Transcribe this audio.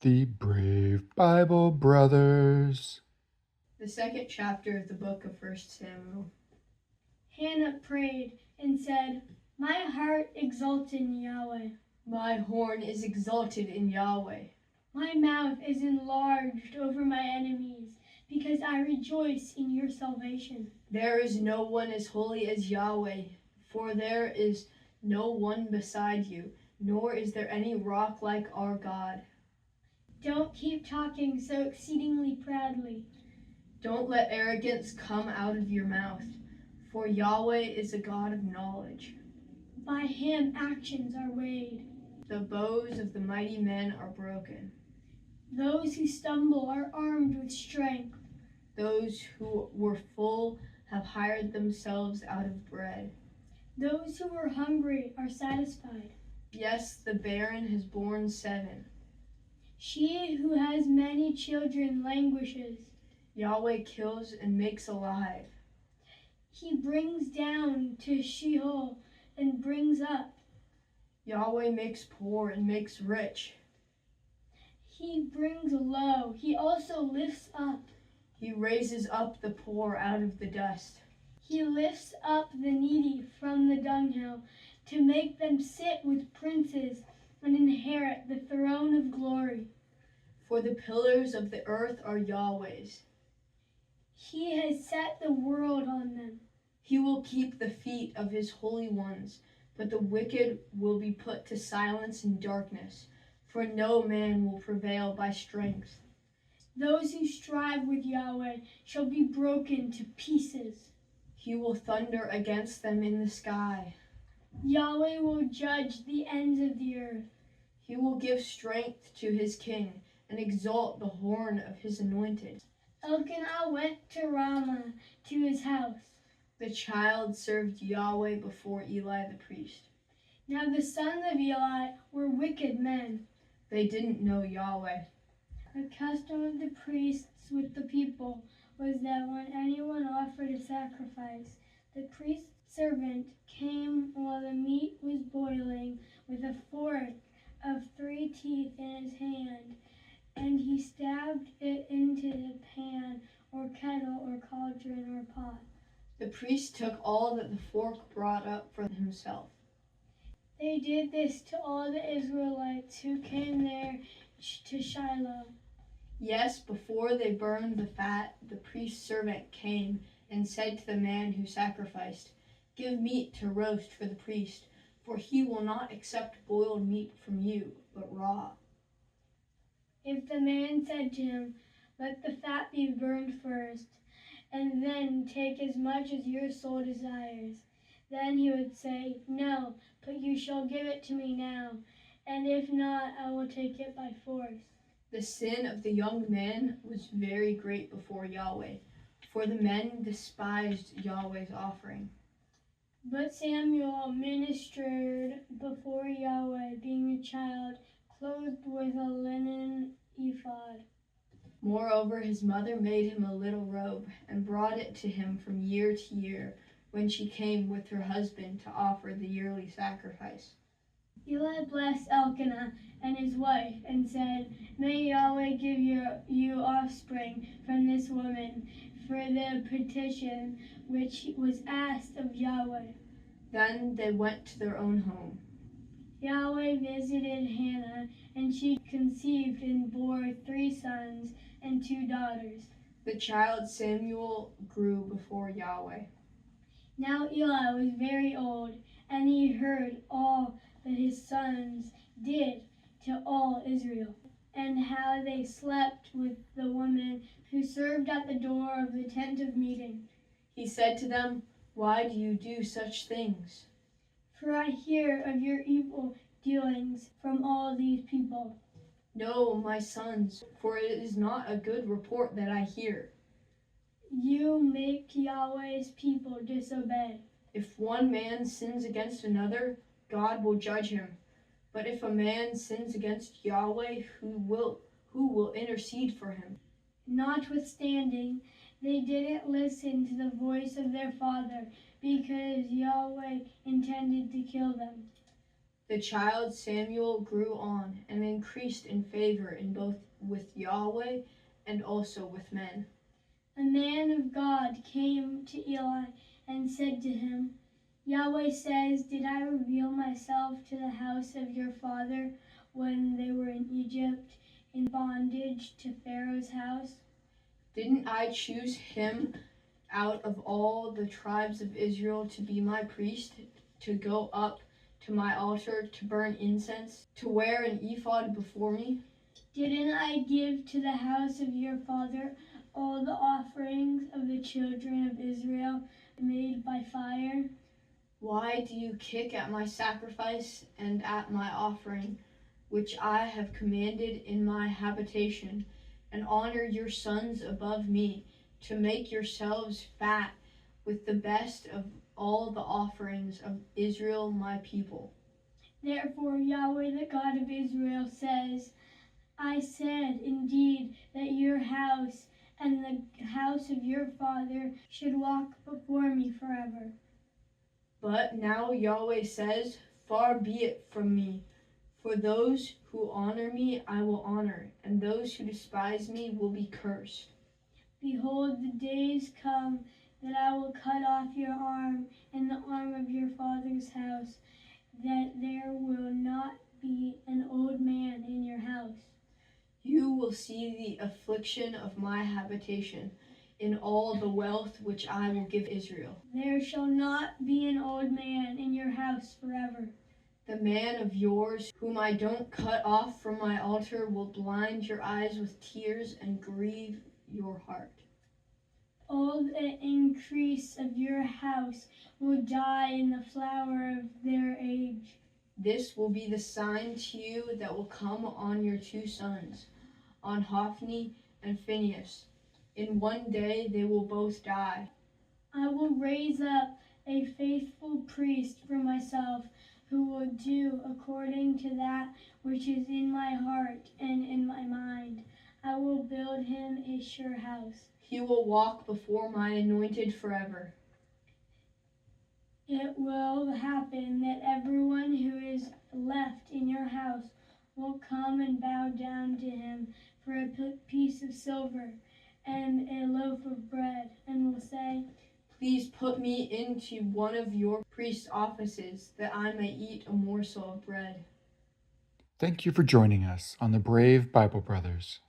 The Brave Bible Brothers. The second chapter of the book of 1 Samuel. Hannah prayed and said, "My heart exults in Yahweh. My horn is exalted in Yahweh. My mouth is enlarged over my enemies, because I rejoice in your salvation. There is no one as holy as Yahweh, for there is no one beside you, nor is there any rock like our God. Don't keep talking so exceedingly proudly. Don't let arrogance come out of your mouth, for Yahweh is a God of knowledge. By him actions are weighed. The bows of the mighty men are broken. Those who stumble are armed with strength. Those who were full have hired themselves out of bread. Those who were hungry are satisfied. Yes, the barren has borne 7. She who has many children languishes. Yahweh kills and makes alive. He brings down to Sheol and brings up. Yahweh makes poor and makes rich. He brings low, he also lifts up. He raises up the poor out of the dust. He lifts up the needy from the dunghill, to make them sit with princes and inherit the throne of glory. For the pillars of the earth are Yahweh's. He has set the world on them. He will keep the feet of his holy ones, but the wicked will be put to silence in darkness, for no man will prevail by strength. Those who strive with Yahweh shall be broken to pieces. He will thunder against them in the sky. Yahweh will judge the ends of the earth. He will give strength to his king and exalt the horn of his anointed. Elkanah went to Ramah to his house. The child served Yahweh before Eli the priest. Now the sons of Eli were wicked men. They didn't know Yahweh. The custom of the priests with the people was that when anyone offered a sacrifice, the priest's servant came while the meat was boiling with a fork of 3 teeth in his hand, and he stabbed it into the pan or kettle or cauldron or pot. The priest took all that the fork brought up for himself. They did this to all the Israelites who came there to Shiloh. Yes, before they burned the fat, the priest's servant came and said to the man who sacrificed, "Give meat to roast for the priest, for he will not accept boiled meat from you, but raw." If the man said to him, "Let the fat be burned first, and then take as much as your soul desires," then he would say, "No, but you shall give it to me now, and if not, I will take it by force." The sin of the young men was very great before Yahweh, for the men despised Yahweh's offering. But Samuel ministered before Yahweh, being a child, clothed with a linen ephod. Moreover, his mother made him a little robe and brought it to him from year to year when she came with her husband to offer the yearly sacrifice. Eli blessed Elkanah and his wife and said, "May Yahweh give you offspring from this woman for the petition which was asked of Yahweh." Then they went to their own home. Yahweh visited Hannah, and she conceived and bore 3 sons and 2 daughters. The child Samuel grew before Yahweh. Now Eli was very old, and he heard all that his sons did to all Israel, and how they slept with the women who served at the door of the tent of meeting. He said to them, "Why do you do such things? For I hear of your evil dealings from all these people." No, my sons, for it is not a good report that I hear. You make Yahweh's people disobey. If one man sins against another, God will judge him. But if a man sins against Yahweh, who will intercede for him? Notwithstanding, they didn't listen to the voice of their father, because Yahweh intended to kill them. The child Samuel grew on and increased in favor in both with Yahweh and also with men. A man of God came to Eli and said to him, Yahweh says, did I reveal myself to the house of your father when they were in Egypt, in bondage to Pharaoh's house? Didn't I choose him out of all the tribes of Israel to be my priest, to go up to my altar, to burn incense, to wear an ephod before me? Didn't I give to the house of your father all the offerings of the children of Israel made by fire? Why do you kick at my sacrifice and at my offering, which I have commanded in my habitation, and honor your sons above me, to make yourselves fat with the best of all the offerings of Israel my people? Therefore Yahweh the God of Israel says, I said indeed that your house and the house of your father should walk before me forever. But now Yahweh says, far be it from me. For those who honor me I will honor, and those who despise me will be cursed. Behold, the days come that I will cut off your arm and the arm of your father's house, that there will not be an old man in your house. You will see the affliction of my habitation in all the wealth which I will give Israel. There shall not be an old man in your house forever. The man of yours, whom I don't cut off from my altar, will blind your eyes with tears and grieve your heart. All the increase of your house will die in the flower of their age. This will be the sign to you that will come on your two sons, on Hophni and Phinehas. In one day they will both die. I will raise up a faithful priest for myself, who will do according to that which is in my heart and in my mind. I will build him a sure house. He will walk before my anointed forever. It will happen that everyone who is left in your house will come and bow down to him for a piece of silver and a loaf of bread, and will say, Please put me into one of your priest's offices, that I may eat a morsel of bread. Thank you for joining us on the Brave Bible Brothers.